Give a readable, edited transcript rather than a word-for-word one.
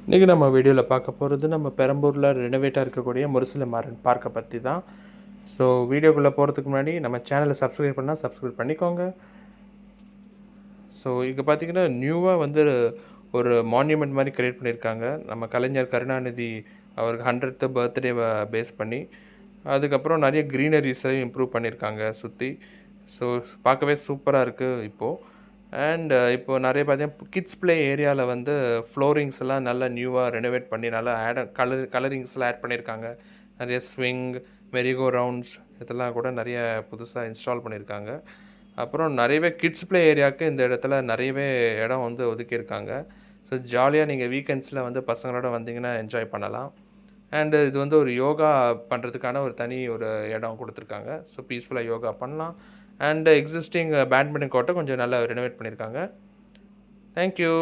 இன்றைக்கி நம்ம வீடியோவில் பார்க்க போகிறது நம்ம பெரம்பூரில் ரெனோவேட்டாக இருக்கக்கூடிய முரசொலி மாறன் பார்க்கை பற்றி தான். ஸோ வீடியோக்குள்ளே போகிறதுக்கு முன்னாடி நம்ம சேனலை சப்ஸ்கிரைப் பண்ணால் சப்ஸ்கிரைப் பண்ணிக்கோங்க. ஸோ இங்கே பார்த்திங்கன்னா நியூவாக வந்து ஒரு மான்யூமெண்ட் மாதிரி க்ரியேட் பண்ணியிருக்காங்க. நம்ம கலைஞர் கருணாநிதி அவருக்கு 100th பர்த்டேவை பேஸ் பண்ணி. அதுக்கப்புறம் நிறைய க்ரீனரிஸையும் இம்ப்ரூவ் பண்ணியிருக்காங்க சுற்றி. ஸோ பார்க்கவே சூப்பராக இருக்குது இப்போது. அண்ட் இப்போது நிறைய பார்த்தீங்கன்னா கிட்ஸ் ப்ளே ஏரியாவில் வந்து ஃப்ளோரிங்ஸ்லாம் நல்லா நியூவாக ரெனோவேட் பண்ணி நல்லா கலரிங்ஸ்லாம் ஆட் பண்ணியிருக்காங்க. நிறைய ஸ்விங், மெரிகோ ரவுண்ட்ஸ் இதெல்லாம் கூட நிறைய புதுசாக இன்ஸ்டால் பண்ணியிருக்காங்க. அப்புறம் நிறையவே கிட்ஸ் ப்ளே ஏரியாவுக்கு இந்த இடத்துல நிறையவே இடம் வந்து ஒதுக்கியிருக்காங்க. ஸோ ஜாலியாக நீங்கள் வீக்கெண்ட்ஸில் வந்து பசங்களோட வந்தீங்கன்னா என்ஜாய் பண்ணலாம். அண்டு இது வந்து ஒரு யோகா பண்ணுறதுக்கான ஒரு தனி ஒரு இடம் கொடுத்துருக்காங்க. ஸோ பீஸ்ஃபுல்லாக யோகா பண்ணலாம். அண்டு எக்ஸிஸ்டிங் பேட்மிண்டன் கோர்ட்டை கொஞ்சம் நல்லா ரெனோவேட் பண்ணியிருக்காங்க. தேங்க்யூ.